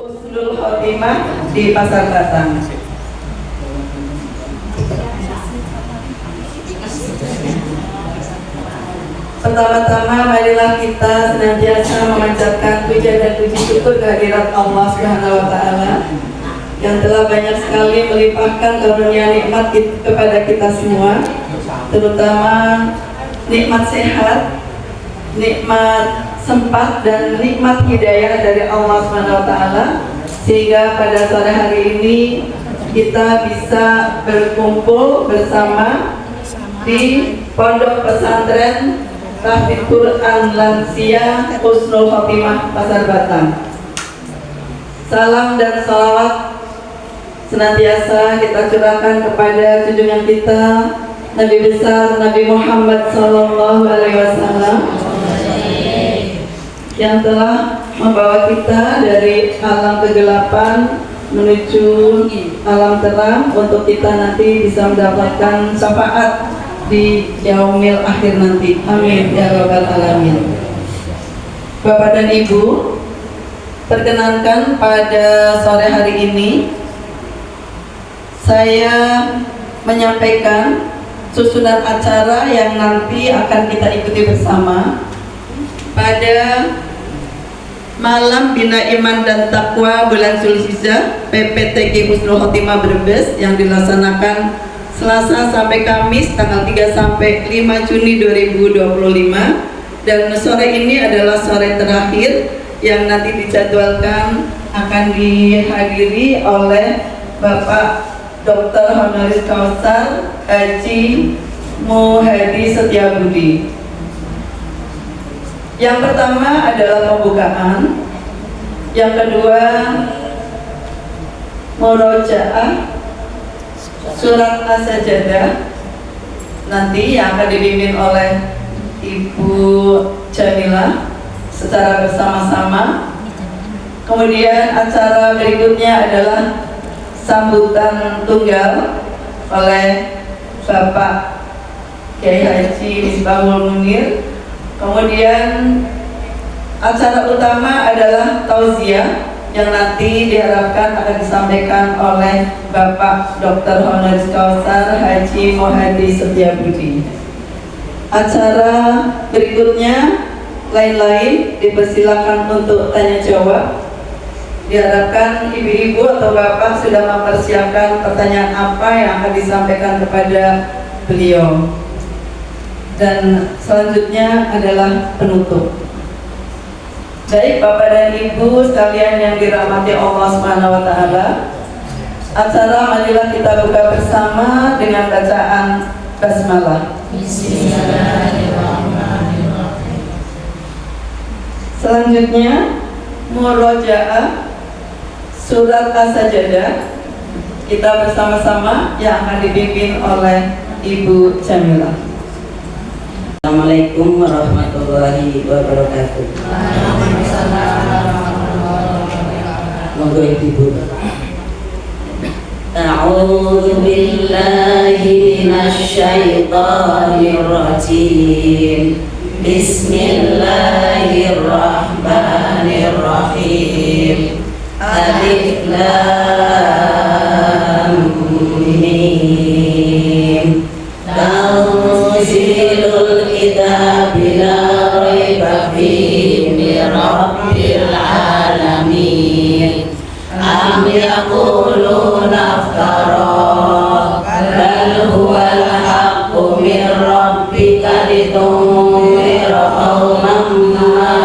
Husnul Khotimah di Pasar Batang. Pertama-tama marilah kita senantiasa memanjatkan puja dan puji syukur kehadirat Allah Subhanahu wa taala yang telah banyak sekali melimpahkan karunia nikmat kepada kita semua, terutama nikmat sehat, nikmat sempat dan nikmat hidayah dari Allah Subhanahu wa taala, sehingga pada sore hari ini kita bisa berkumpul bersama di Pondok Pesantren Tahfidz Quran Lansia Husnul Khotimah Pasar Batang. Salam dan salawat senantiasa kita curahkan kepada junjungan kita Nabi besar Nabi Muhammad Sallallahu Alaihi Wasallam yang telah membawa kita dari alam kegelapan menuju alam terang untuk kita nanti bisa mendapatkan syafaat di yaumil akhir nanti. Amin ya rabbal alamin. Bapak dan Ibu, perkenankan pada sore hari ini saya menyampaikan susunan acara yang nanti akan kita ikuti bersama pada Malam Bina Iman dan Takwa bulan Zulhijjah PPTG Husnul Khotimah Brebes yang dilaksanakan Selasa sampai Kamis tanggal 3 sampai 5 Juni 2025, dan sore ini adalah sore terakhir yang nanti dijadwalkan akan dihadiri oleh Bapak Dr. Honoris Causa Haji Muhadi Setiabudi. Yang pertama adalah pembukaan, yang kedua murojaah surat As-Sajadah nanti yang akan dipimpin oleh Ibu Jamilah secara bersama-sama. Kemudian acara berikutnya adalah sambutan tunggal oleh Bapak Kiai Haji Misbahul Munir. Kemudian acara utama adalah tauziah yang nanti diharapkan akan disampaikan oleh Bapak Dr. Honoris Causa Haji Muhadi Setiabudi. Acara berikutnya lain-lain dipersilakan untuk tanya jawab. Diharapkan ibu-ibu atau bapak sudah mempersiapkan pertanyaan apa yang akan disampaikan kepada beliau. Dan selanjutnya adalah penutup. Baik Bapak dan Ibu sekalian yang dirahmati Allah Subhanahu wa taala, acara marilah kita buka bersama dengan bacaan basmalah. Bismillahirrahmanirrahim. Selanjutnya murojaah surat As-Sajadah kita bersama-sama yang akan dipimpin oleh Ibu Jamilah. Assalamualaikum warahmatullahi wabarakatuh. Monggo Ibu. A'udzu billahi minasy syaithanir rajim. Bismillahirrahmanirrahim. Alif lam mim. Tanzilul kitabi la raiba fihi min rabbil alamin. Am yaquluna iftara bal huwal haqqu min rabbika litunzira qauman ma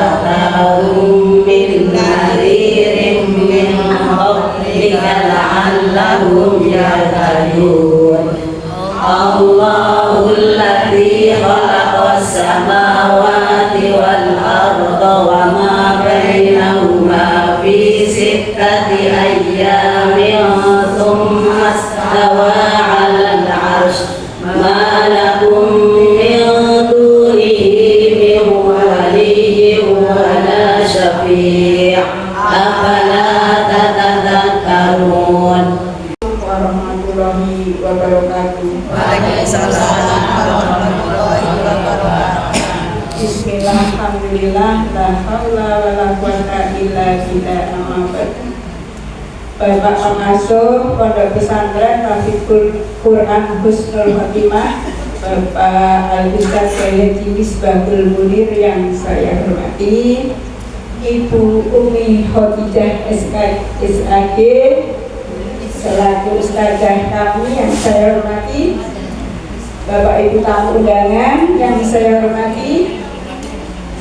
atahum min nadhirin min qablika la'allahum yahtadun. Allahul ladzi khalaqas samawati wal arda wa ma bainahuma fi sittati ayyamin thumma istawa 'alal 'arsy ma lakum min dunihi min waliyyin wa la syafi' afala tatadhakkarun. Warahmatullahi wabarakatuh. Waalaikumsalam warahmatullahi wabarakatuh. Bismillah, alhamdulillah. Alhamdulillah, la haula wala quwata illa billah. Amma ba'du. Bapak pengasuh Pondok Pesantren Rafiqul Quran Husnul Khotimah, Bapak Al-Ustaz Haji Misbahul Munir yang saya hormati, Ibu Umi Khadijah SAG selaku Ustazah kami yang saya hormati, Bapak Ibu tamu undangan yang saya hormati,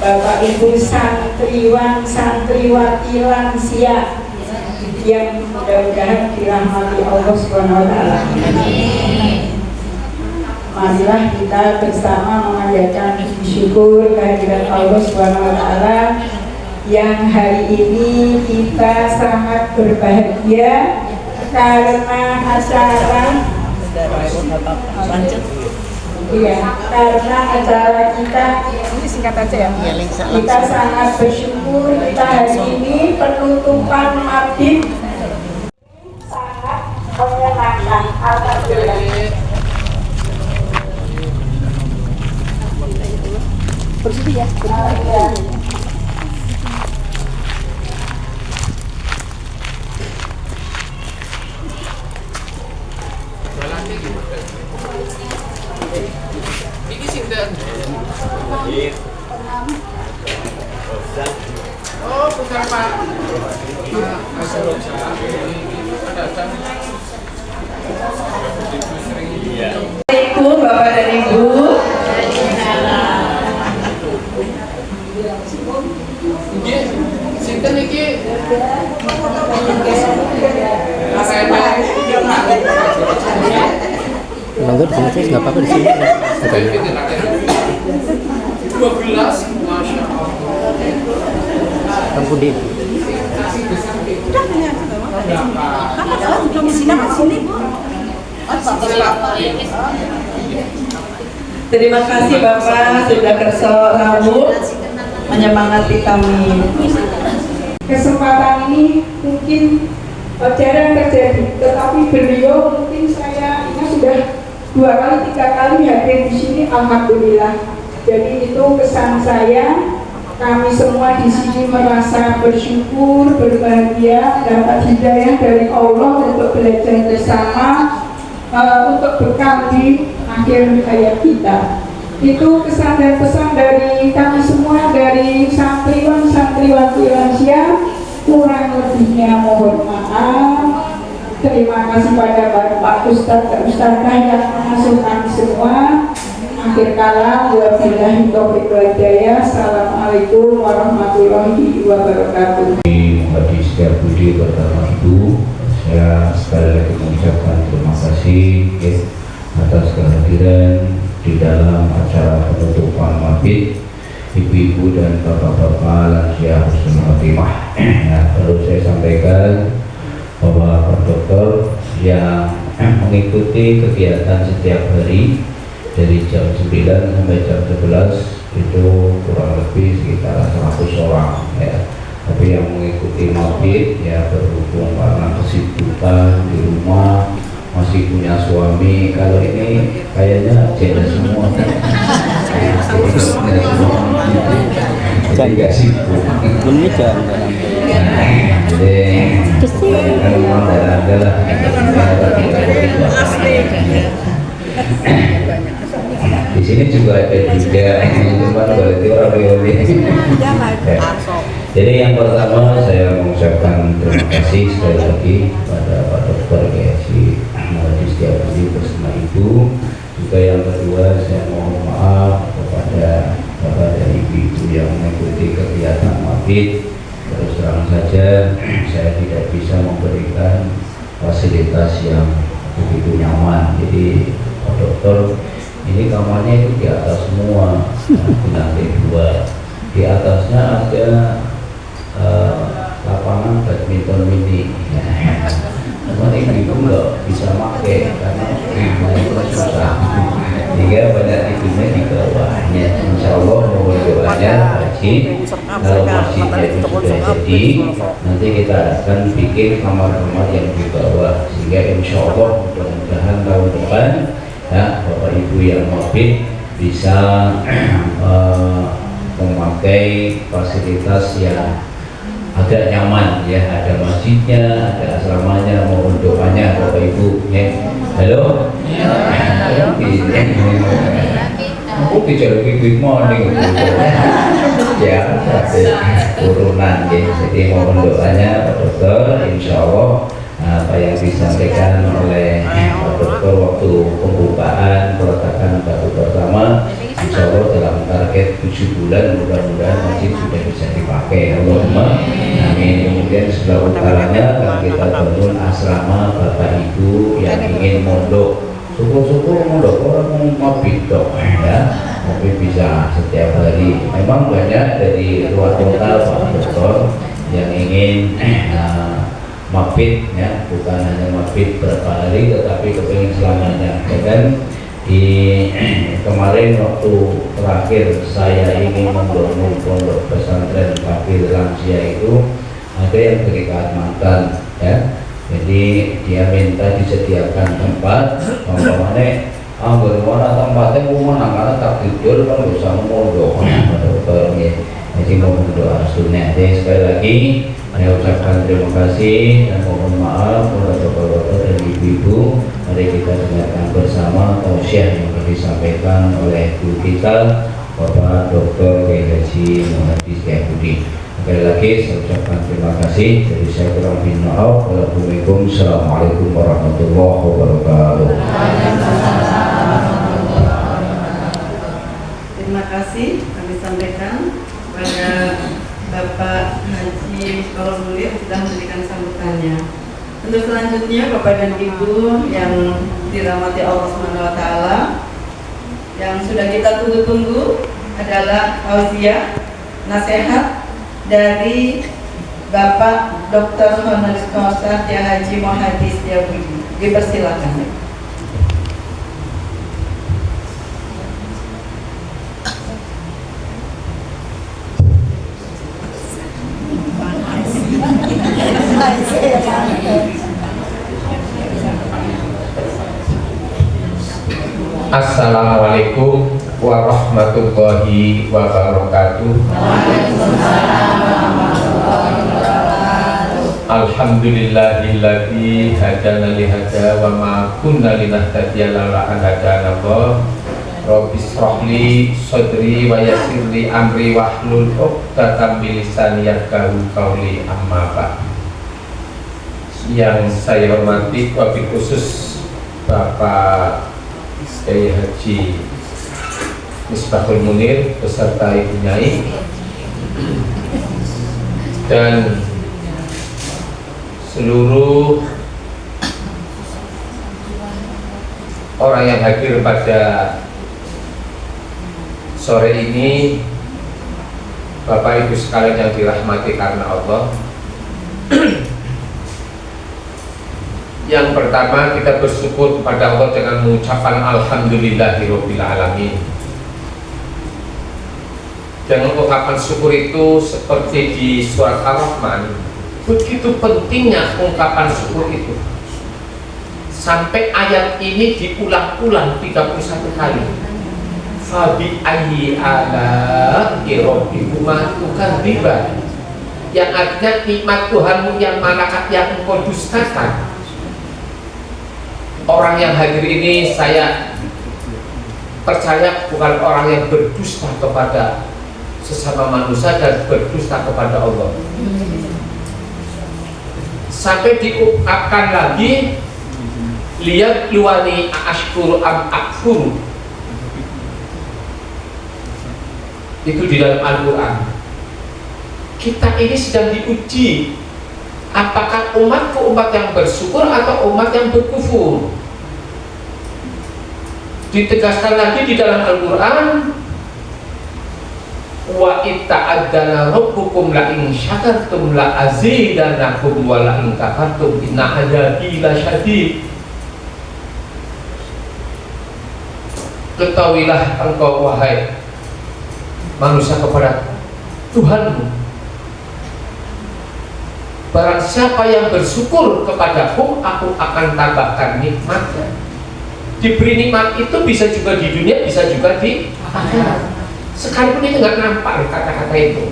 Bapak Ibu santriwan santriwati lansia yang mudah-mudahan dirahmati Allah Subhanahu wa taala. Marilah kita bersama memanjatkan syukur kehadirat Allah Subhanahu wa taala yang hari ini kita sangat berbahagia karena acara karena acara kita ini singkat aja ya. Kita sangat bersyukur kita hari ini penutupan mabit sangat menyenangkan. Alhamdulillah. Bersedih ya. Ini sinten? Oh, bukan Pak. Assalamualaikum Bapak dan Ibu. Sinten iki? Langgar di sini nggak apa-apa di sini. Dua gelas, masya Allah. Kamu di. Terima kasih Bapak sudah kerso rambut menyemangati kami. Kesempatan ini mungkin jarang terjadi, tetapi beliau mungkin saya ingat sudah 2 kali 3 kali hadir di sini. Alhamdulillah. Jadi itu kesan saya. Kami semua di sini merasa bersyukur, berbahagia, dapat hidayah dari Allah untuk belajar bersama, untuk bekal di akhir hayat kita. Itu kesan dan pesan dari kami semua, dari santriwan santriwati lansia. Kurang lebihnya mohon maaf. Terima kasih pada Bapak Ustadz dan Ustadzah yang mengasuh kami semua. Akhir kala, wabillahi taufiq wal hidayah. Assalamualaikum warahmatullahi wabarakatuh. Bagi setiap budi pertama Ibu, saya sekali lagi mengucapkan terima kasih atas kehadiran di dalam acara penutupan mabit ibu-ibu dan bapak-bapak lansia Husnul Khotimah. Nah, perlu saya sampaikan bahwa Pak Dokter yang mengikuti kegiatan setiap hari dari jam 9 sampai jam 11 itu kurang lebih sekitar 100 orang ya. Tapi yang mengikuti mabit ya berhubung karena kesibukan di rumah masih punya suami, kalau ini kayaknya janda semua kan. Jadi nggak sibuk. Ini jangan. Jadi kalau mau adalah di sini juga ada cuma berarti orang Jadi yang pertama saya mengucapkan terima kasih sekali lagi pada Pak Dokter Haji Setiabudi bersama Ibu. Juga yang kedua saya mohon maaf kepada Bapak dan Ibu yang mengikuti kegiatan mabit. Terus terang saja saya tidak bisa memberikan fasilitas yang begitu nyaman. Jadi Pak Dokter, ini kamarnya itu di atas semua, di lantai 2. Di atasnya ada lapangan badminton mini. Cuman ibu nggak bisa pakai karena itu susah. Sehingga banyak ibunya di bawahnya. Insya Allah mohon doanya Haji, kalau masjidnya itu sudah jadi, nanti kita akan bikin kamar-kamar yang di bawah. Sehingga insya Allah mudah-mudahan tahun depan ya Bapak Ibu yang mabit bisa memakai fasilitas yang agak nyaman ya, ada masjidnya, ada asramanya, mohon doanya Bapak Ibu ya. Halo? Aku bicara good morning ya, turunan ya. Jadi mohon doanya Pak Dokter, insya Allah apa yang disampaikan oleh Pak Dokter waktu pembukaan peletakan batu pertama, insya Allah dalam target 7 bulan mudah-mudahan masjid sudah bisa dipakai. Allahumma amin. Kemudian sebelah utaranya akan kita bangun asrama Bapak Ibu yang ingin mondok. Syukur-syukur mondok orang mau bidok ya, tapi bisa setiap hari. Memang banyak dari luar kota Pak Dokter yang ingin mabit ya, bukan hanya mabit berapa hari tetapi kepingin selamanya ya kan. Di kemarin waktu terakhir saya ingin membangun pondok pesantren kafir lansia itu, ada yang dari Kalimantan ya, jadi dia minta disediakan tempat, umpamanya bagaimana tempatnya mau karena tak tidur kan bisa mondok Dokter ya. Jadi mohon doa sunnah. Jadi sekali lagi saya ucapkan terima kasih dan mohon maaf kepada bapak-bapak dan ibu-ibu. Mari kita dengarkan bersama tausiah yang disampaikan oleh guru kita Bapak Dr. Haji Muhammad Setiabudi. Sekali lagi saya ucapkan terima kasih. Jadi saya kurang maaf. Assalamualaikum warahmatullahi wabarakatuh. Terima kasih kami sampaikan kepada Bapak Haji Misbahul Munir sudah memberikan sambutannya. Untuk selanjutnya Bapak dan Ibu yang dirahmati Allah SWT, yang sudah kita tunggu-tunggu adalah tausiah nasihat dari Bapak Dr. Honoris Causa Kiai Haji Muhammad Setiabudi. Dipersilakan. Assalamualaikum warahmatullahi wabarakatuh. Alhamdulillahilladzi hadana li hadza wa ma kunna linahtadiya laula an hadana Allah. Rabbi shrahli sadri wa yassirli amri wahlul 'uqdatam min lisani yafqahu qawli, amma ba'd. Yang saya hormati wabil khusus Bapak Kiai Haji Misbahul Munir beserta Ibu Nyai dan seluruh orang yang hadir pada sore ini, Bapak Ibu sekalian yang dirahmati karena Allah. Yang pertama, kita bersyukur kepada Allah dengan mengucapkan Alhamdulillahirabbil alamin. Dengan ungkapan syukur itu seperti di surat Ar-Rahman, begitu pentingnya ungkapan syukur itu. Sampai ayat ini diulang-ulang 31 kali. Fabi ayyi ala'i rabbikuma tukadziban, yang artinya nikmat Tuhanmu yang manakah yang engkau dustakan. Orang yang hadir ini saya percaya bukan orang yang berdusta kepada sesama manusia dan berdusta kepada Allah. Sampai diungkapkan lagi, lihat luani ashkuru am akfuru. Itu di dalam Al-Quran. Kita ini sedang diuji, apakah umatku umat yang bersyukur atau umat yang berkufur. Ditegaskan lagi di dalam Al-Quran, wa itta'adzana rabbukum la in syakartum la azidanakum wa la in kafartum inna adzabi lasyadid. Ketahuilah engkau wahai manusia kepada Tuhanmu, barang siapa yang bersyukur kepadaku, aku akan tambahkan nikmatnya. Diberi nikmat itu bisa juga di dunia, bisa juga di akhirat. sekalipun itu nggak nampak kata-kata itu.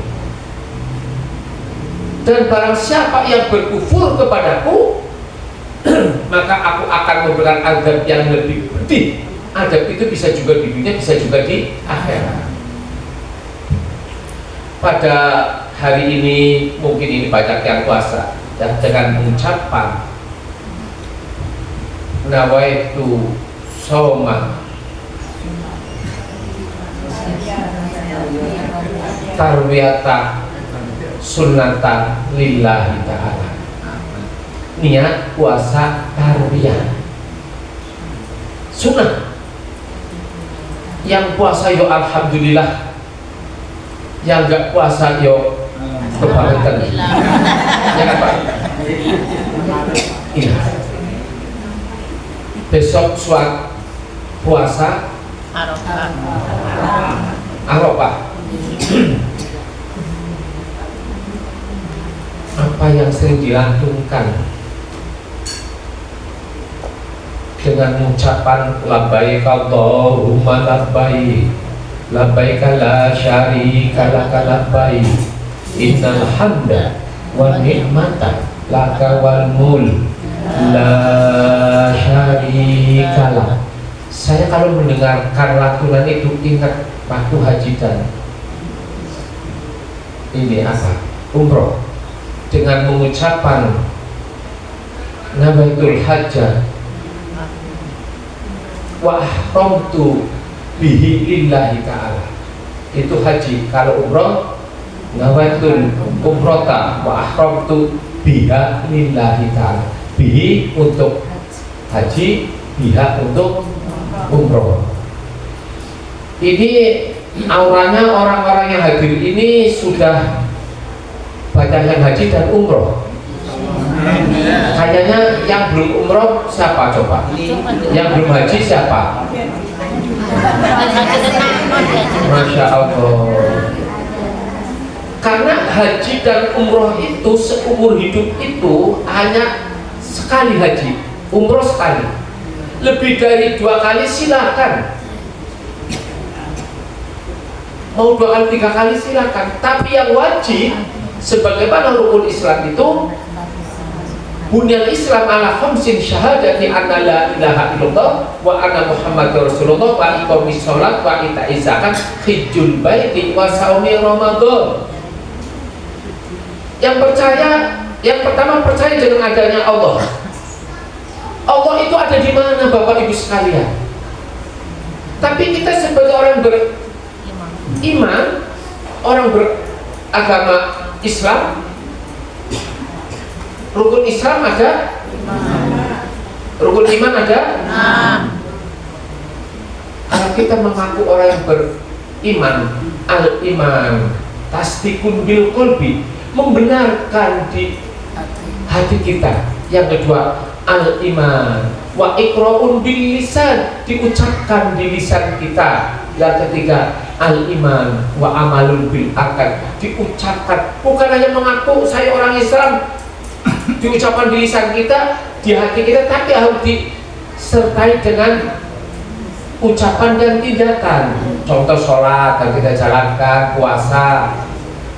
Dan barang siapa yang berkufur kepadaku, maka aku akan memberikan azab yang lebih pedih. Azab itu bisa juga di dunia, bisa juga di akhirat. Pada hari ini mungkin ini banyak yang puasa dan dengan mengucapkan nawaitu soma tarwiyata sunnatan lillahi ta'ala, niat puasa tarwiyah sunnah. Yang puasa yo alhamdulillah, yang gak puasa yo kebangetan. Ya kan Pak? Iya. Besok suat puasa Arafah. Apa yang sering dilantunkan dengan ucapan labbaik Allahumma labbaik, labbaik la syarika laka labbaik, innal hamda wa ni'mata laka wal mulk la syarika lak. Saya kalau mendengarkan lantunan itu ingat waktu haji dan ini apa? Umroh, dengan mengucapkan nawaitul hajjah wa ahramtu bihi lillahi ta'ala. Itu haji. Kalau umroh, nawaitul umrota wa ahramtu biha lillahi ta'ala. Bihi untuk haji, biha untuk umroh. Ini auranya orang-orang yang hadir ini sudah banyak yang haji dan umroh. Kayaknya yang belum umroh siapa coba? Yang belum haji siapa? Masya Allah. Karena haji dan umroh itu seumur hidup itu hanya sekali haji, umroh sekali. Lebih dari 2 kali silakan. Mau 2 kali 3 kali silakan. Tapi yang wajib, sebagaimana rukun Islam itu, Bunyal Islam ala khamsin syahadati anna la ilaha illallah wa anna Muhammadar Rasulullah wa iqamis shalat wa ita'iz zakat hijjul baiti wa shaumi Ramadan. Yang percaya, yang pertama percaya dengan adanya Allah. Allah itu ada di mana Bapak Ibu sekalian? Tapi kita sebagai orang beriman, orang beragama Islam, rukun Islam ada, rukun iman ada. Kalau kita mengaku orang yang beriman, al-iman tasdikun bil qalbi, membenarkan di hati kita. Yang kedua, al-iman wa iqra'un bil lisan, diucapkan di lisan kita. Yang ketiga, al-iman wa amalun bil arkan, diucapkan, bukan hanya mengaku saya orang Islam, diucapkan di lisan kita, di hati kita, tapi harus disertai dengan ucapan dan tindakan. Contoh sholat yang kita jalankan, puasa,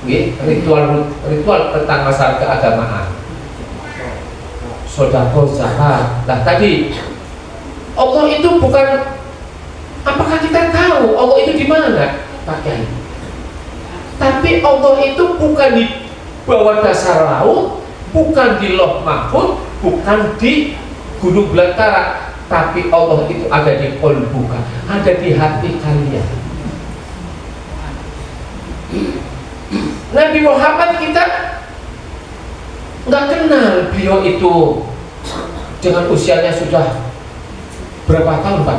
ritual tentang masalah keagamaan, sedekah, zakat. Nah tadi Allah itu bukan, apakah kita tahu Allah itu di mana Pak Kiai? Tapi Allah itu bukan di bawah dasar laut, bukan di Lauh Mahfuz, bukan di Gunung Belantara, tapi Allah itu ada di qalbuka, ada di hati kalian. Nabi Muhammad kita nggak kenal beliau itu dengan usianya sudah berapa tahun Pak?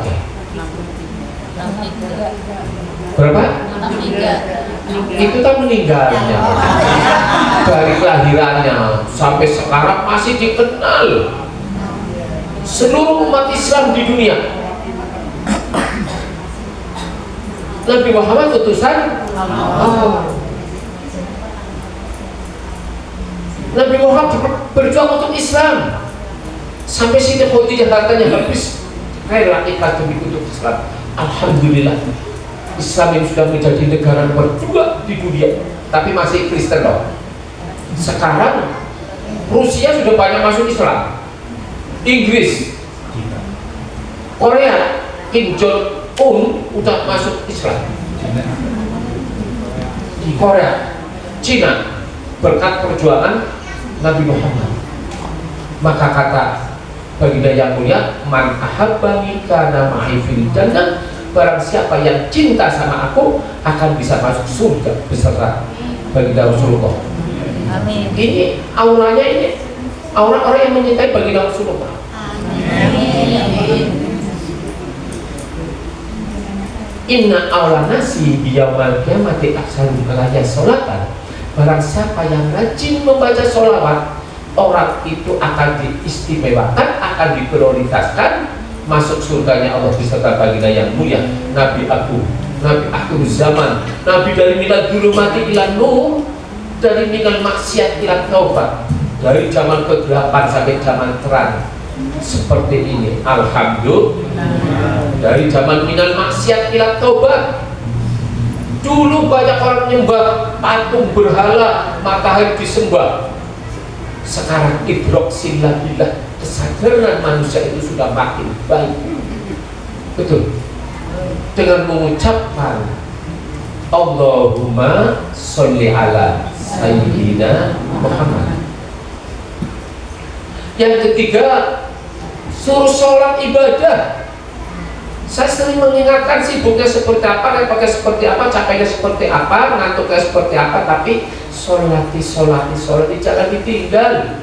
Berapa? Itu kan meninggalnya, dari kelahirannya sampai sekarang masih dikenal seluruh umat Islam di dunia. Nabi Muhammad utusan Allah. Nabi Muhammad berjuang untuk Islam sampai Siti Khadijah hartanya habis. Kailah ikhlas demi untuk Islam. Alhamdulillah. Islam ini sudah menjadi negara nomor 2 di dunia, tapi masih Kristen loh. Sekarang Rusia sudah banyak masuk Islam, Inggris, Korea, Kim Jong Un udah masuk Islam. Di Korea, Cina, berkat perjuangan Nabi Muhammad. Maka kata baginda yang mulia, man ahabbani kana ma'i fil jannah, barang siapa yang cinta sama aku akan bisa masuk surga beserta baginda Rasulullah. Amin. Ini auranya, ini aura orang yang menyintai baginda Rasulullah. Amin. Inna awla nasi biyamal kiamati ahsanu alaya sholatan. Barang siapa yang rajin membaca sholawat, orang itu akan diistimewakan, akan diprioritaskan masuk surganya Allah beserta baginda yang mulia. Nabi akhir zaman, Nabi dari minal zulumati ila nur, dari minal maksiat ila taubat, dari zaman ke-8 sampai zaman terang seperti ini. Alhamdulillah. Dari zaman minal maksiat ila taubat. Dulu banyak orang menyembah patung berhala, matahari disembah. Sekarang idroksillah, kesadaran manusia itu sudah makin baik. Betul. Dengan mengucapkan Allahumma sholli ala sayyidina Muhammad. Yang ketiga, suruh sholat ibadah. Saya sering mengingatkan sibuknya seperti apa, repotnya seperti apa, capeknya seperti apa, ngantuknya seperti apa, tapi sholati, jangan ditinggal.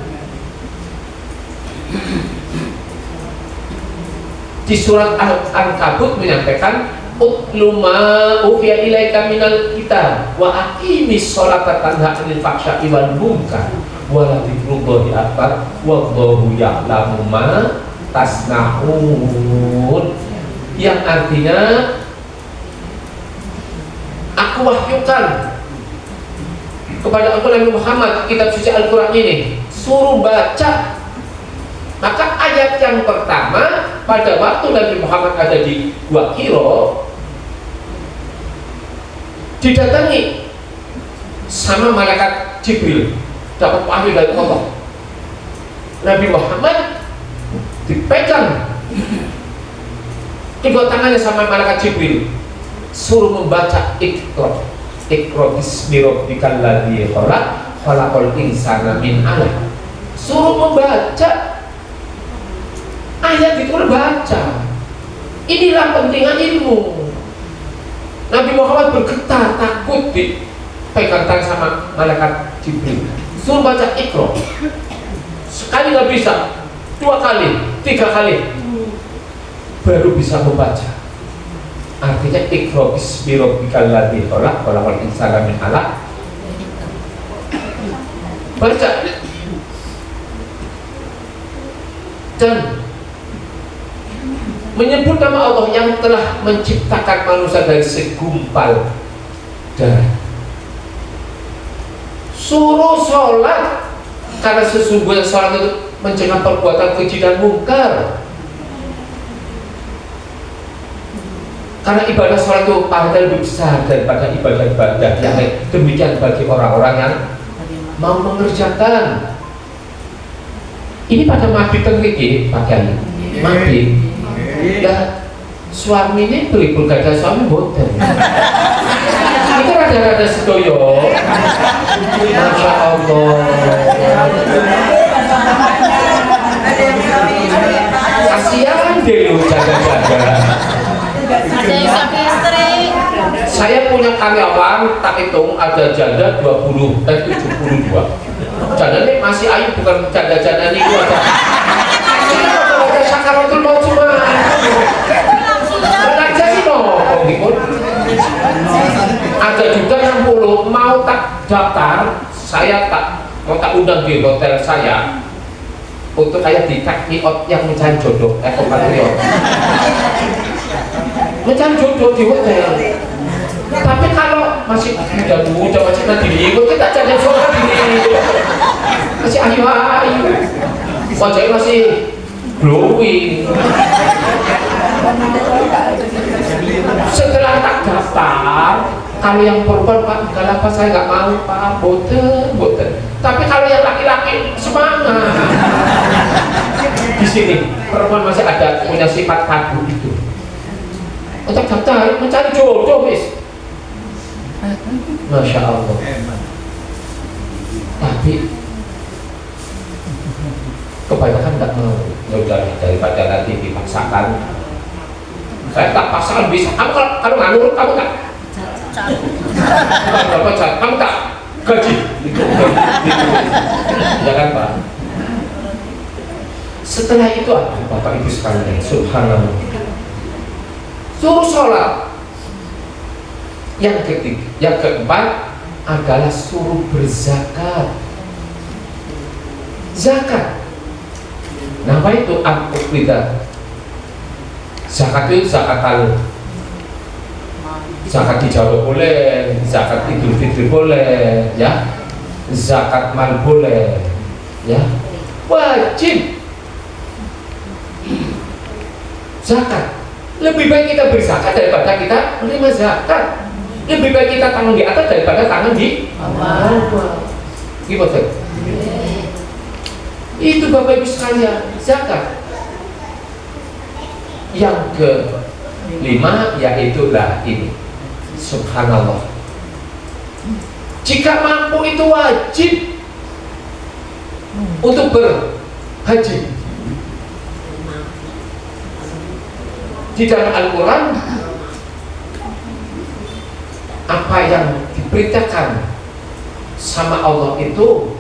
Di surat Al-Ankabut menyampaikan utluma uhiya ilaika minal kitab wa aqimis sholata tanha 'anil fahsya'i wal munkar wa la dzikrullahi akbar wallahu ya'lamu ma tasna'un, yang artinya aku wahyukan kepada aku Nabi Muhammad kitab suci Al-Quran ini, suruh baca. Maka ayat yang pertama, pada waktu Nabi Muhammad ada di Gua Hiro, didatangi sama malaikat Jibril, dapat wahyu dari Allah. Nabi Muhammad dipegang kedua tangannya sama malaikat Jibril, suruh membaca Iqra bismi rabbikal ladzi khalaq, khalaqal insana min 'alaq. Suruh membaca ayat itu, baca. Inilah pentingnya ilmu. Nabi Muhammad bergetar, takut dipegang tangan sama malaikat Jibril. Suruh baca Iqra. Sekali nggak bisa, 2 kali, 3 kali baru bisa membaca. Artinya Iqra bismi rabbikal ladzi khalaq, khalaqal insana min 'alaq. Baca. Dan menyebut nama Allah yang telah menciptakan manusia dari segumpal darah. Suruh sholat, karena sesungguhnya sholat itu mencegah perbuatan keji dan mungkar. Karena ibadah sholat itu pahalanya lebih besar daripada ibadah-ibadah yang lain. Demikian bagi orang-orang yang mau mengerjakan. Ini pada mabit tengriki, Pak Kiai. Mabit. Ya, suami ini beli bergada suami boten. Itu rada-rada sedoyo. Masya Allah. Kasihan deh lu jaga-jaga. Ada yang suami istri. Saya punya karyawan, tak hitung ada janda 72. Jandanya masih ayu, bukan janda-janda nih gua. Ada sakaratul maut cuma. Aja sih no. Ada juga yang mau tak daftar, saya mau tak undang di hotel saya untuk kayak di take out yang mencari jodoh, compatriot. Mencari jodoh di hotel. Tapi kalau masih muda masih nanti kita jadi suara ini masih ayu, wajahnya masih glowing. Setelah tak daftar, Kalau yang perempuan Pak, kenapa saya nggak mau Pak? Boten. Tapi kalau yang laki-laki semangat. Di sini perempuan masih ada punya sifat kaku itu. Untuk daftar mencari jodoh, Miss. Masya Allah. Tapi kebanyakan nggak mau. Ya udah, daripada nanti dipaksakan. Saya tak paksakan bisa. Kamu kalau nggak nurut kamu tak. Kamu tak gaji. Jangan Pak. Setelah itu Bapak Ibu sekalian, subhanallah, suruh sholat. Yang ketiga, yang keempat adalah suruh berzakat. Zakat. Nama itu al-uqlidah. Zakat itu zakat di Jawa boleh, zakat Idul Fitri boleh, ya, zakat mal boleh, ya, wajib zakat. Lebih baik kita berzakat daripada kita menerima zakat. Lebih baik kita tangan di atas daripada tangan di bawah. Gimana? Itu Bapak Ibu sekalian, zakat. Yang kelima yaitulah ini, subhanallah, jika mampu itu wajib untuk berhaji. Di dalam Al-Quran apa yang diperintahkan sama Allah itu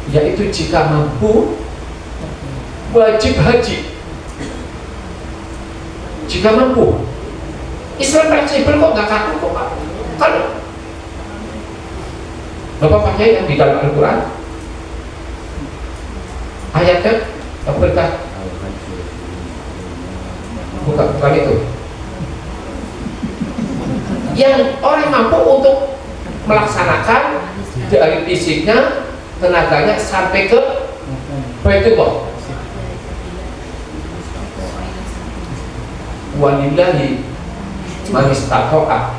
yaitu jika mampu wajib haji. Jika mampu. Islam fleksibel kok, nggak kaku kok Pak. Kalau Bapak pakai yang di dalam Al-Quran ayatnya apa berkah? Bukan itu. Yang orang mampu untuk melaksanakan dari fisiknya, tenaganya sampai ke Baitullah. Walillahi man istata'a.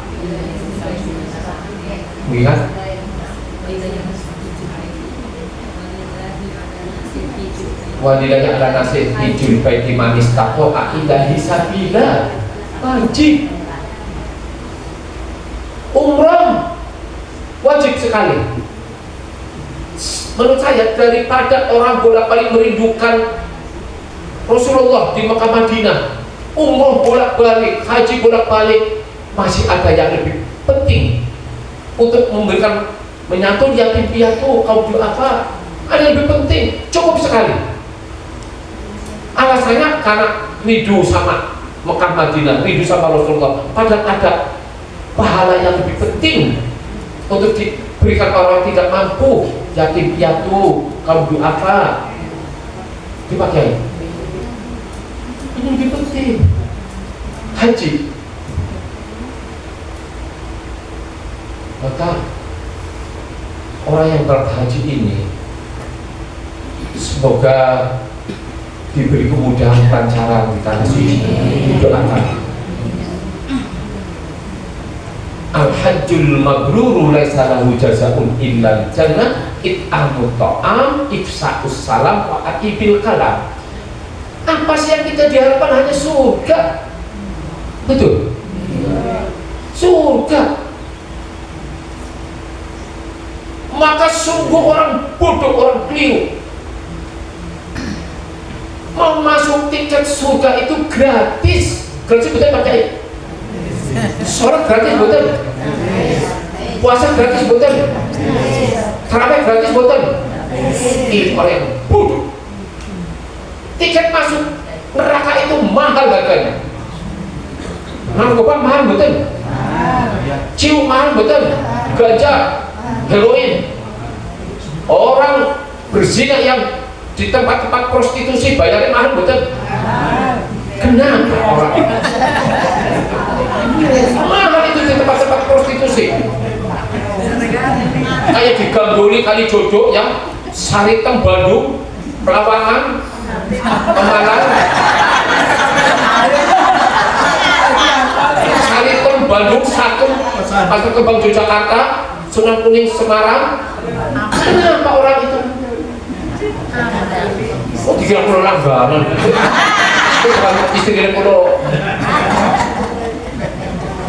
Lihat. Walillahi ala nasib hijul baiti man istata'a ilahi sabila. Wajib. Umrah wajib sekali. Menurut saya daripada orang bolak-balik merindukan Rasulullah di Mekah Madinah, umroh bolak-balik, haji bolak-balik, masih ada yang lebih penting untuk memberikan menyantun yatim piatu, kaum du'afa. Ada yang lebih penting, cukup sekali. Alasannya karena rindu sama Mekah Madinah, rindu sama Rasulullah. Padahal ada pahala yang lebih penting untuk diberikan orang yang tidak mampu, yatim piatu, kaum du'afa. Dipakai. Ini lebih penting. Haji. Maka orang yang berhaji ini semoga diberi kemudahan kelancaran di tanah suci. Doakan. Al-hajjul mabruru laisa lahu jazaa'un illa jannah it'amut ta'am ifsa'us salam wa aqibil kalam. Apa sih yang kita diharapkan? Hanya surga. Betul? Surga. Maka sungguh orang bodoh, orang keliru mau masuk tiket surga itu gratis. Gratis betul pakai. Sholat gratis betul. Puasa gratis betul. Tarawih gratis betul. Ini orang yang bodoh. Tiket masuk neraka itu mahal harganya. Narkoba mahal betul. Cium mahal betul. Ganja, heroin. Orang berzina yang di tempat-tempat prostitusi bayarnya mahal betul. Kenapa orang mahal itu di tempat-tempat prostitusi? Kayak di Gamboli Kalijodo yang Saritem Bandung, Pelawangan, Pemalang, Saritem Bandung satu, Pasar Kembang Yogyakarta, Sunan Kuning Semarang. Kenapa orang itu? Oh, dikira pulau langganan. Itu bukan istri pulau.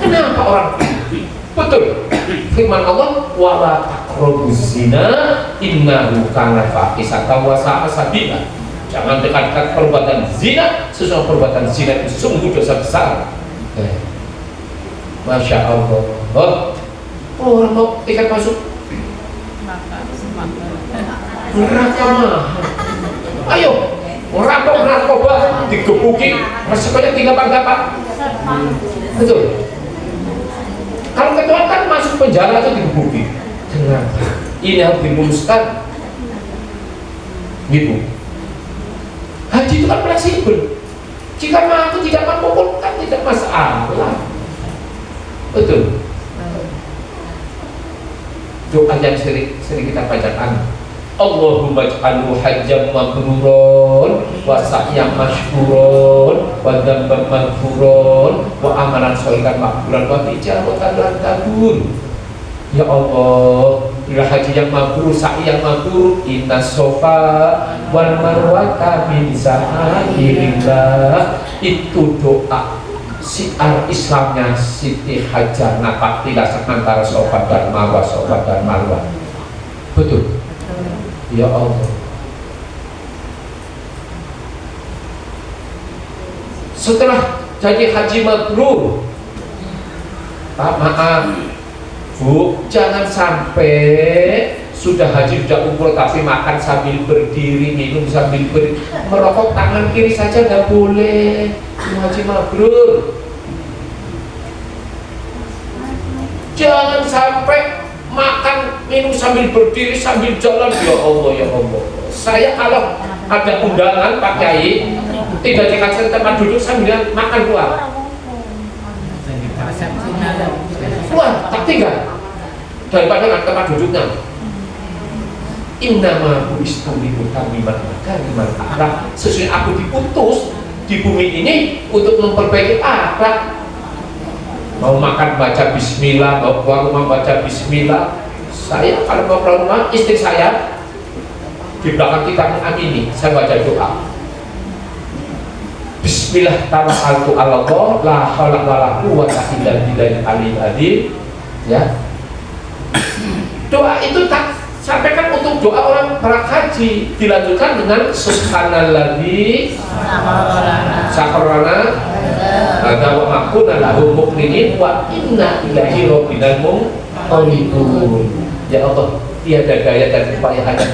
Kenapa orang? Betul. Firman Allah, wala taqrabuz zina innahu kana fahisatan wa sa'a sabila. Jangan dekat-dekat perbuatan zina, sesungguhnya perbuatan zina itu sungguh dosa besar. Masya Allah. Oh, orang mau tiket masuk neraka mah. Ayo, merampok narkoba digebuki, resikonya tinggal apa? Betul. Kalau ketua kan masuk penjara itu digebuki. Kenapa? Ini harus diluluskan. Gitu. Haji itu kan fleksibel. Jika mampu tidak mampu kan tidak masalah. Betul. Doa yang sering kita bacakan. Allahumma ij'alhu hajjam mabrurun wa sa'yan mashkurun wa dzamban maghfurun wa amalan sholihan maqbulan wa tijaratan lan tabur. Ya Allah, bila haji yang mabrur, sa'i yang mabrur, inna sofa wal marwata min sa'airillah. Itu doa siar Islamnya Siti Hajar Napak dilaksanakan antara sofa dan marwah, betul. Ya Allah, setelah jadi haji mabrur, Pak, maaf Bu, jangan sampai sudah haji, sudah umroh tapi makan sambil berdiri, minum sambil berdiri, merokok tangan kiri saja nggak boleh. Haji mabrur. Jangan sampai makan minum sambil berdiri sambil jalan. Ya Allah, ya Allah. Saya kalau ada undangan Pak Kiai tidak dikasih tempat duduk sambil makan keluar. Keluar, tak tinggal daripada nggak tempat duduknya. Innama bu'istu liutammima makarimal akhlaq. Sesungguhnya aku diutus di bumi ini untuk memperbaiki akhlak. Mau makan baca bismillah, mau keluar rumah baca bismillah. Saya kalau mau keluar rumah, istri saya di belakang kita mengamini, saya baca doa. Bismillah tawakkaltu 'ala Allah, la haula wala quwwata illa billahil aliyyil azim. Ya. Doa itu tak sampaikan untuk doa orang para haji, dilanjutkan dengan subhanalladzi sakarana ada wa makuna lahu muqrinin wa inna ilaihi rabbina munqalibun. Ya Allah, tiada daya dan upaya hanya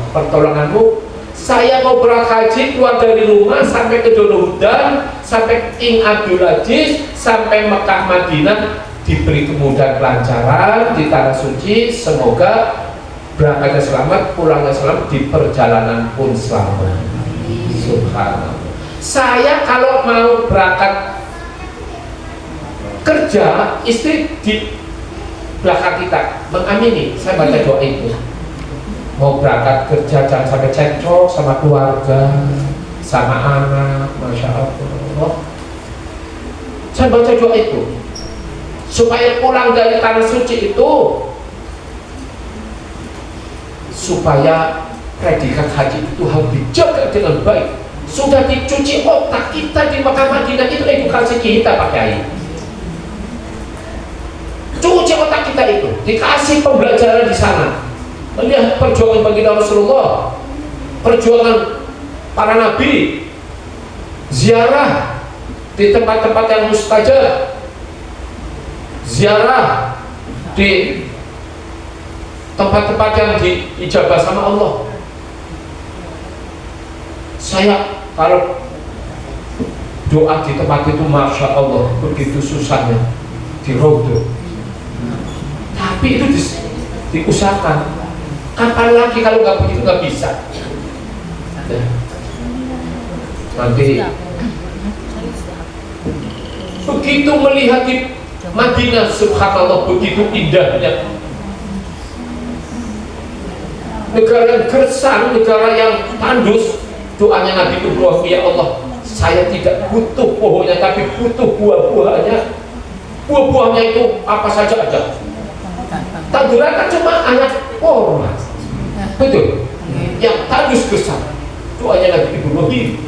pertolonganmu. Saya mau berangkat haji, keluar dari rumah sampai ke Donohudan, sampai King Abdul Aziz, sampai Mekah Madinah, diberi kemudahan kelancaran di tanah suci. Semoga berangkatnya selamat, pulangnya selamat, di perjalanan pun selamat. Subhanallah. Saya kalau mau berangkat kerja, istri di belakang kita mengamini, saya baca doa itu. Mau berangkat kerja jangan sampai cekcok sama keluarga, sama anak, Masya Allah. Saya baca doa itu supaya pulang dari tanah suci itu, supaya predikat haji itu harus dijaga dengan baik. Sudah dicuci otak kita di Mekah Madinah, itu edukasi kita Pak Kiai. Cuci otak kita itu, dikasih pembelajaran di sana. Melihat perjuangan baginda Rasulullah, perjuangan para nabi, ziarah di tempat-tempat yang mustajab, ziarah di tempat-tempat yang diijabah sama Allah. Saya kalau doa di tempat itu, Masya Allah, begitu susahnya di Raudhah. Tapi itu diusahakan. Kapan lagi kalau nggak begitu, nggak bisa. Nanti begitu melihat di Madinah, subhanallah, begitu indahnya. Negara yang gersang, negara yang tandus. Doanya Nabi Ibrahim, ya Allah, saya tidak butuh pohonnya tapi butuh buah-buahnya. buah-buahnya itu apa saja ada. Tanduran kan cuma anak korma, betul. Yang tandus besar doanya lagi dibunuhi,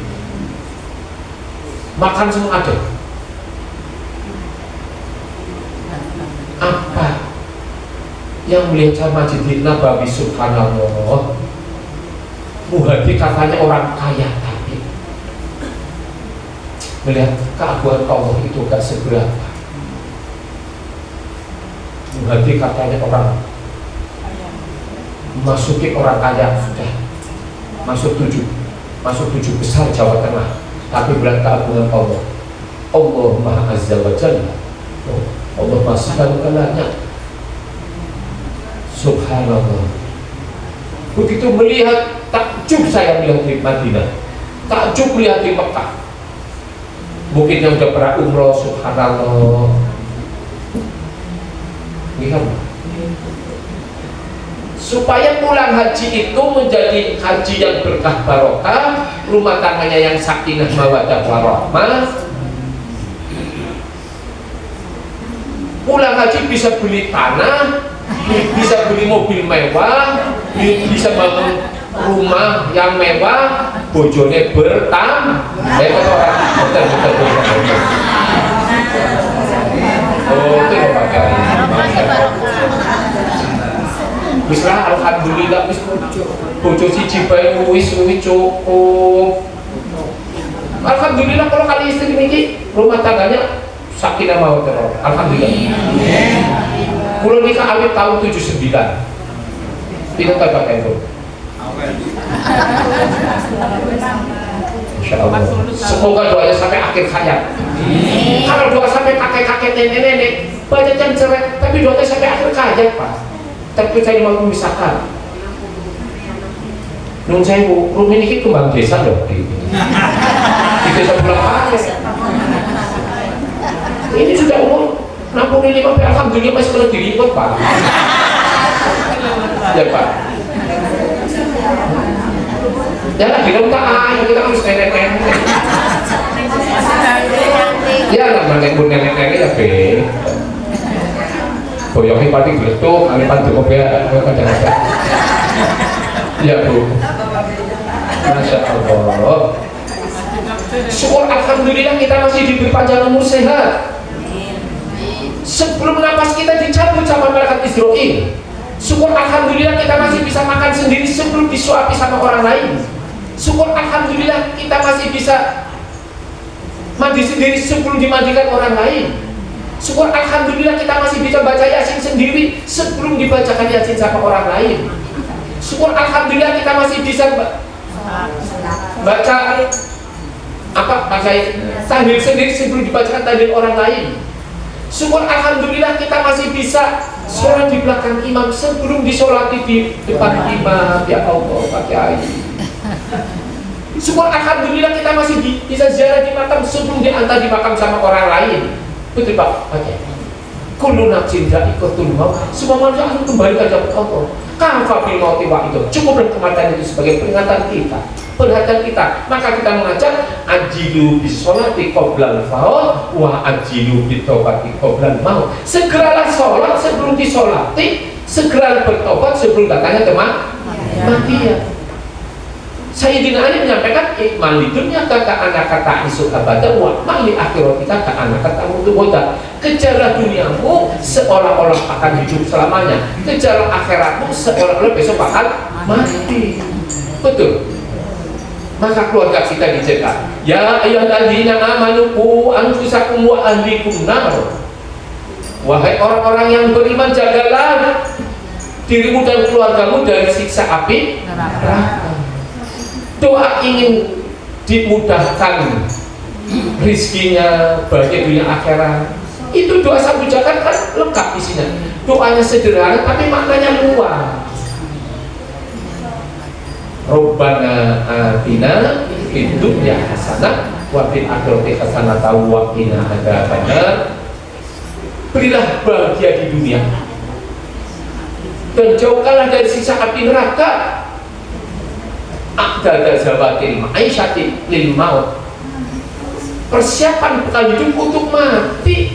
makan semua ada. Apa yang melihat Masjid Nabawi subhanallah, Muhadi katanya orang kaya, tapi melihat keagungan Allah itu gak seberapa. Muhadi katanya orang masuki orang kaya sudah masuk tujuh besar Jawa Tengah, tapi berat keagungan Allah. Allah Maha Azza wa Jalla, Allah Maha segala-galanya. Subhanallah. Begitu melihat, takjub saya melihat di Madinah, takjub melihat di Mekah. Mungkin yang sudah pernah umroh, subhanallah. Lihat, supaya pulang haji itu menjadi haji yang berkah barokah, rumah tangganya yang sakinah mawaddah warahmah. Pulang haji bisa beli tanah, bisa beli mobil mewah, bisa bangun rumah yang mewah, bojone betul. Oh, itu pakai. Bismillah, alhamdulillah, wis bojo siji bae wis cukup. Alhamdulillah kalau kali istri ini rumah tangganya sakinah mawaddah. Alhamdulillah. Kulo nikah awit tahun 79. Tidak tak itu. Insya Allah. Semoga doanya sampai akhir hayat. Kalau doa sampai kakek-kakek nenek-nenek banyak yang cerai, tapi doanya sampai akhir hayat, Pak. Tapi saya mau memisahkan. Nun saya rumah ini kembang desa loh. Di desa Pulang Pakai. Ini sudah umur 65, alhamdulillah masih perlu diribut, Pak. Ya, Pak. Ya lah, kita harus nenek-nenek. Ya lah, nenek-nenek ya, Be. Boyongnya pasti geletuk, alipan cukup ya, kadang-kadang. Ya, Bu. Masya Allah. Syukur alhamdulillah kita masih diberi panjang umur sehat. Sebelum napas kita dicabut sama malaikat Israil, syukur alhamdulillah kita masih bisa makan sendiri sebelum disuapi sama orang lain. Syukur alhamdulillah kita masih bisa mandi sendiri sebelum dimandikan orang lain. Syukur alhamdulillah kita masih bisa baca Yasin sendiri sebelum dibacakan Yasin sama orang lain. Syukur alhamdulillah kita masih bisa baca tahlil sendiri sebelum dibacakan tahlil orang lain. Syukur alhamdulillah kita masih bisa sholat di belakang imam sebelum disolati di depan imam. Ya Allah, Pak Kiai. Syukur alhamdulillah kita masih bisa ziarah di makam sebelum diantar di makam sama orang lain. Betul, Pak Kiai. Kullu nafsin dha'iqatul maut. Semua manusia akan kembali ke jabat Allah. Kafa bil mauti wa itu. Cukup dan kematian itu sebagai peringatan kita, perhatian kita. Maka kita mengajak ajilu bisolati qoblal faul wa ajilu bitobati qoblal maut. Segeralah sholat sebelum disolati, segeralah bertobat sebelum datangnya kematian. Sayyidina Ali menyampaikan ikmal di dunia kata anak kata isu abada wa mali akhiratika ka anak kata mutuboda. Kejarlah duniamu seolah-olah akan hidup selamanya, kejarlah akhiratmu seolah-olah besok akan mati. Betul. Maka keluarga kita dijaga. Ya ayyuhalladzina amanu qu anfusakum wa ahlikum nar. Wahai orang-orang yang beriman, jagalah dirimu dan keluargamu dari siksa api neraka. Doa ingin dimudahkan rizkinya, bahagia dunia akhirat, itu doa Sabu Jagat kan lengkap isinya. Doanya sederhana tapi maknanya luas. Rabbana atina fid dunya hasanah wa fil akhirati hasanah wa qina adzabannar. Berilah bahagia di dunia dan jauhkanlah dari siksa api neraka. Aqdada zawatil ma'isyati lil maut. Persiapan bekal hidup untuk mati.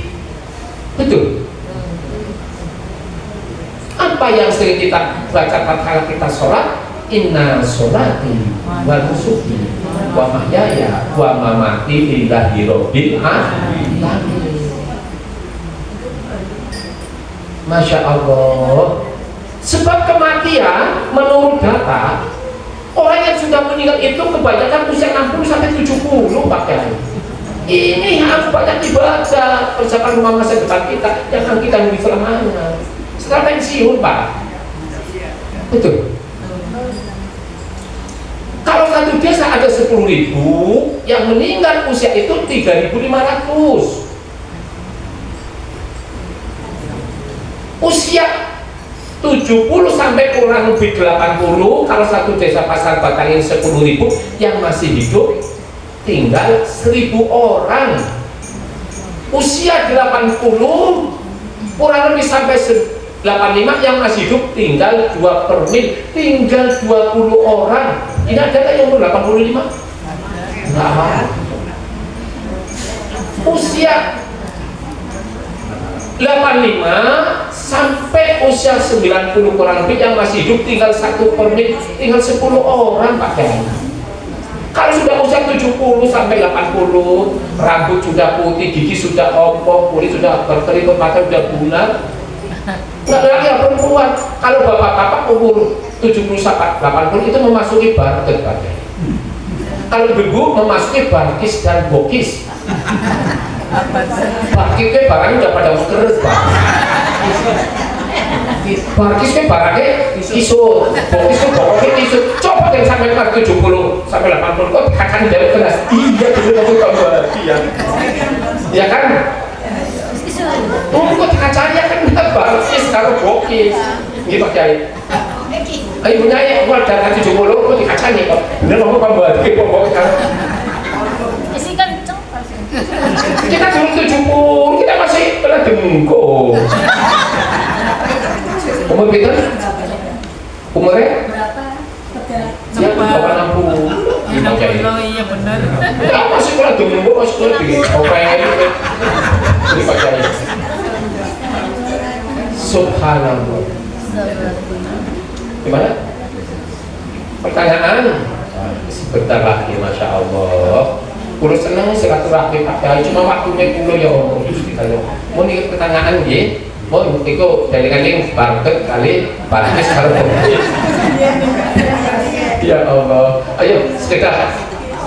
Apa yang sering kita baca tatkala kita sholat? Inna sholati wa nusuki wa mahyaya wa mamati lillahi rabbil alamin. Masya Allah. Sebab kematian menurut data, orang yang sudah meninggal itu kebanyakan usia 60 sampai 70 Pak Kiai. Ini harus banyak ibadah persiapan rumah masa depan kita yang akan kita hidup selamanya. Setelah pensiun Pak. Betul. Kalau satu desa ada 10.000, yang meninggal usia itu 3.500. Usia 70 sampai kurang lebih 80, kalau satu desa Pasar Batang ini 10.000, yang masih hidup tinggal 1.000 orang. Usia 80 kurang lebih sampai 85, yang masih hidup tinggal 2/mil, tinggal 20 orang. Ini ada nggak yang umur 85? Nah, usia 85 sampai usia 90 kurang lebih, yang masih hidup tinggal 1/mil, tinggal 10 orang Pak Kiai. Kalau sudah usia 70 sampai 80, rambut sudah putih, gigi sudah ompong, kulit sudah berkeriput, mata sudah bulat, nggak lagi ya perempuan. Kalau bapak-bapak umur 70 sampai 80 itu memasuki barket Pak Kiai. Kalau ibu memasuki barkis dan bokis. Barkis itu barangnya udah pada keres Pak. Barkis itu barangnya isu, bokis itu bokoknya isu. Coba yang sampai 70 sampai 80 kok dikacang dari keras. Iya dulu kamu tambah iya. Ya kan? Kok dikacang ya kan barkis kalau bokis. Gitu Pak Kiai. Ayo punya ya, gua dari 70 kok dikacang ya kok. Bener kamu tambah dikit bokis. Isi kenceng. Kita belum 70, kita masih pernah dengko. Umur kita? Umurnya? Ya, 60. Iya benar. Ya, masih pernah dengko, masih pernah di openg. Ini Pak Kiai. Subhanallah. Gimana? Pertanyaan? Sebentar lagi, Masya Allah. Kulo seneng silaturahmi Pak Kiai, cuma waktunya kulo ya Allah terus ditanya. Mau nih pertanyaan nggih? Mau iku daleng-daleng barket kali barkis karo bokis. Ya Allah. Ayo sekedar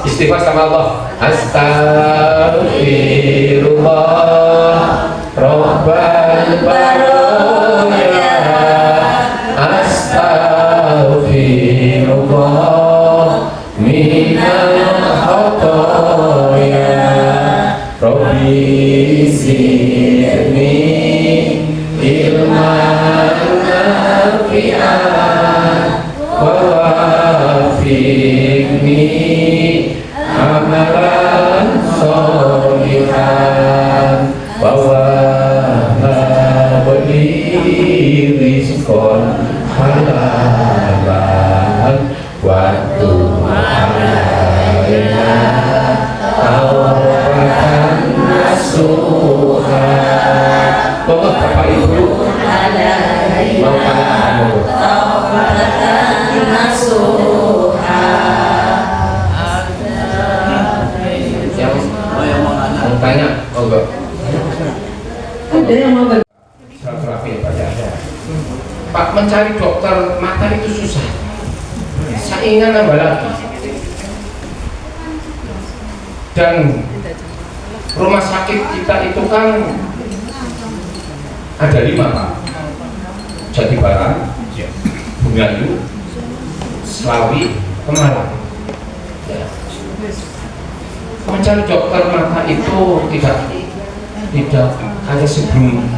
istighfar sama Allah. Astagfirullah Rabbal baraya. Astagfirullah minal khotoya. Rabbi zidni ilman nafi'an wa wafiqni amalan sholihan wa wahhabli rizqan halalan wa tu'alaina tawbatan nasuha. Bapak Ibu mau yang mau tanya? Oh enggak. Ada yang mau Silaturahmi Pak ya. Pak, mencari dokter mata itu susah. Saingan nambah lagi. Dan rumah sakit kita itu kan ada 5 Pak. Jatibarang, Bungayu, Slawi, Pemalang. Ya. Mencari dokter mata itu tidak hanya sebelum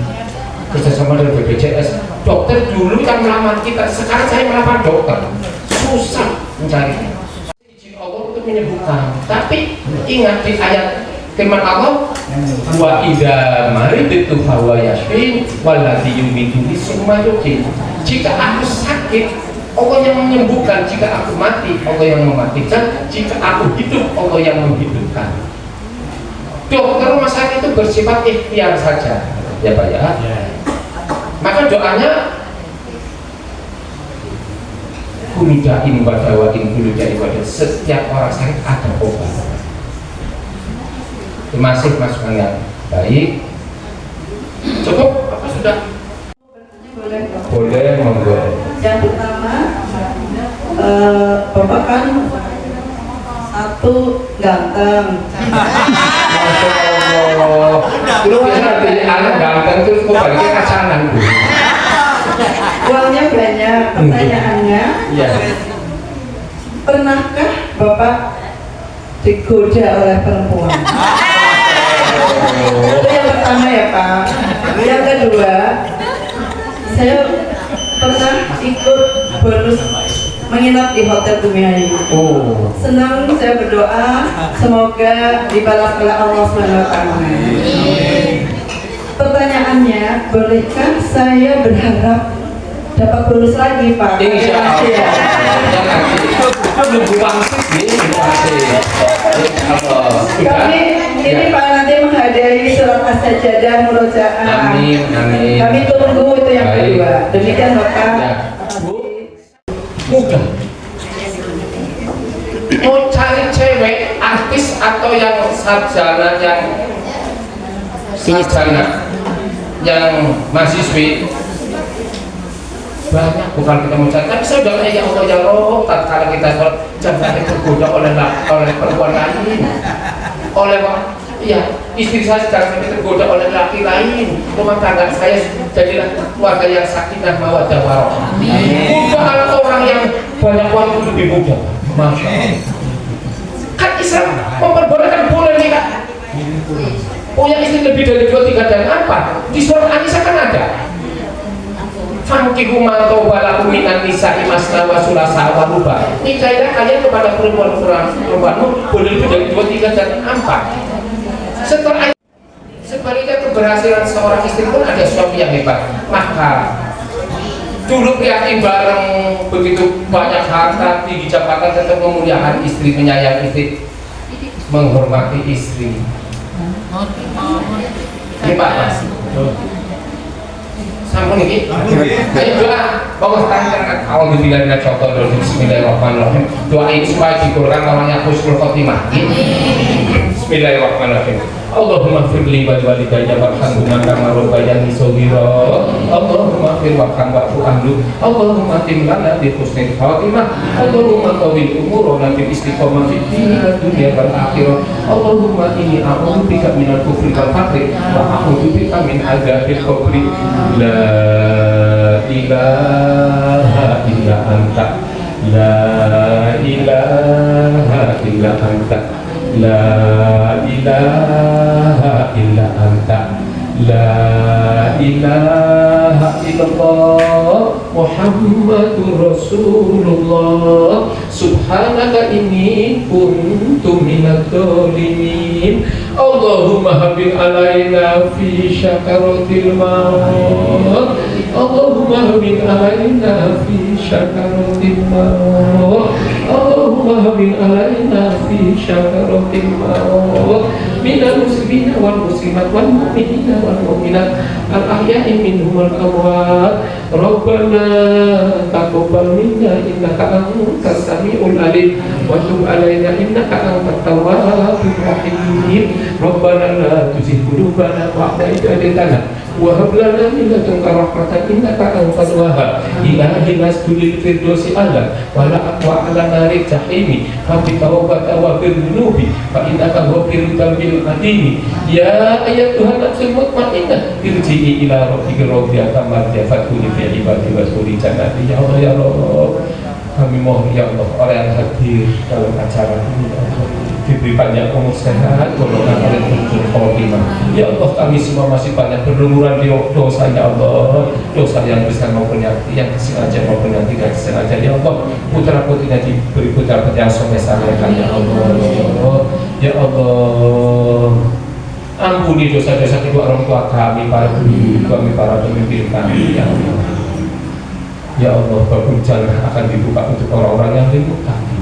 kerjasama dengan BPJS. Dokter dulu yang melamar kita, sekarang saya melamar dokter. Susah mencari. Izin Allah untuk menyembuhkan. Tapi ingat di ayat firman Allah, wa idza maritu fa huwa yashfin walladzi yumituni summa yuhyi. Jika aku sakit, Allah yang menyembuhkan. Jika aku mati, Allah yang mematikan. Jika aku hidup, Allah yang menghidupkan. Dokter rumah sakit itu bersifat ikhtiar saja, ya Pak ya. Maka doanya kullu da'in wa dawain kullu da'in wa dawain. Setiap orang sakit ada obat. Masih masukan yang baik. Cukup apa sudah? Boleh. Boleh, monggo. Yang pertama, Bapak kan satu ganteng. Masya Allah. Lu biasa pilih anak ganteng terus kok baliknya kacanan Bu. Uangnya banyak. Pertanyaannya, Iya. pernahkah Bapak digoda oleh perempuan? Itu yang pertama ya Pak. Yang kedua, saya pernah ikut bonus menginap di Hotel Dunia ini. Oh. Senang, saya berdoa semoga dibalas oleh Allah SWT. Pertanyaannya, bolehkah saya berharap dapat bonus lagi Pak? Insya Allah. Ya. Ya nanti. Itu belum wangsit nih, wangsit. Insya Allah. Kami ini Pak nanti menghadiri surat as-sajadah murojaah. Amin, amin. Kami tunggu itu yang Baik. kedua. Demikian Bapak. Ya. Mudah. Mau cari cewek artis atau yang sarjana yang mahasiswi banyak, bukan kita mencari, tapi saya udah kayak ya Allah ya Rob, tatkala kita jangan tergoda oleh perempuan lain, iya, istri saya jangan sampai tergoda oleh laki lain, rumah tangga saya jadilah keluarga yang sakinah mawaddah warahmah. Bukan orang yang banyak uang itu lebih mudah, masya Allah. Kan Islam memperbolehkan boleh nikah. Punya istri lebih dari 2, 3 dan apa? Di surat An-Nisa kan ada. Fankihu ma tawbalakum minan nisa'i masna wa sulasa wa ruba. Nikahilah kalian kepada perempuanmu boleh lebih dari 2, 3 dan 4. Sebaliknya keberhasilan seorang istri pun ada suami yang hebat. Maka dulu prihatin bareng begitu banyak harta, tinggi jabatan, tetap memuliakan istri, menyayangi istri, menghormati istri. Ini Pak. Sampun iki. Ayo doa. Bagus tangan. Alhamdulillah dan contoh dari Bismillahirrahmanirrahim. Doa ini supaya dikurang orangnya husnul khotimah. Bismillahirrahmanirrahim. Allahumma firli wa walidayya warhamhuma kama rabbayani shaghira. Allahumma fir warham wa'fu anhu. Allahumma tim lana bi husnil khotimah. Allahumma tawil umurana bil istiqamah fid din wad dunya wal akhirah. Allahumma inni a'udzu bika minal kufri wal faqri wa a'udzu bika min adzabil qabri. La ilaha illa anta. La ilaha illa anta. La ilaha illa anta. La ilaha illallah Muhammadur Rasulullah. Subhanaka inni kuntu minadh dhalimin. Allahumma habib alaina fi syakaratil maut. Allahumma habib alaina fi syakaratil maut. Allahumma habib alaina fi syakaratil maut. Minal muslimina wal muslimat wal mu'minina wal mu'minat al ahya'i minhum wal amwat. Rabbana taqabbal minna innaka antas samiul alim wa tub alaina innaka antat tawwabur rahim. Rabbana la tuzigh qulubana ba'da idh hadaytana wa hab lana min ladunka rahmatan innaka antal wahhab. Ilahi nasdulil firdausi ala wa la aqwa ala nari jahimi fa bi tawbata wa bil dhunubi fa innaka ghafirud dzambil adimi. Ya ayat Tuhan nafsul mutmainnah irji'i ila rabbika radiyatan mardiyatan fi ibadi wa suri jannati. Ya Allah ya Allah, kami mohon ya Allah orang yang hadir dalam acara ini ya Allah diberi panjang umur sehat, golongan oleh husnul khotimah. Ya Allah, kami semua masih banyak berlumuran di dosa ya Allah, dosa yang besar maupun yang disengaja maupun yang tidak disengaja. Ya Allah, putra putrinya diberi putra putri yang soleh salehah ya Allah. Ya Allah, ampuni dosa-dosa kedua orang tua kami, para guru kami, para pemimpin kami ya Allah. Ya Allah, babul jannah akan dibuka untuk orang-orang yang rindu kami.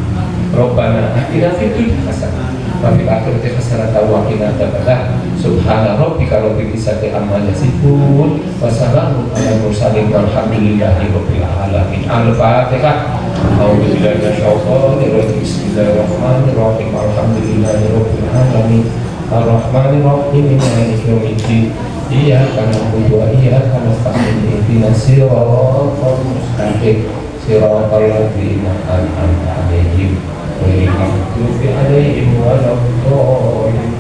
Rabbana atina fid dunya hasanah wa fil akhirati hasanatan wa qina adzabannar. Subhana rabbika rabbil izzati amma yasifun wa salamun alal mursalin walhamdulillahi rabbil alamin. Al-Fatihah. A'udzu billahi minasyaitonir rajim. Bismillahirrahmanirrahim. Alhamdulillahi rabbil alamin. Ar-Rahmanir Rahim. Maliki yaumiddin. Iyyaka na'budu wa iyyaka nasta'in. Ihdinas siratal mustaqim. Siratal ladzina an'amta 'alaihim ghairil maghdubi 'alaihim waladdallin.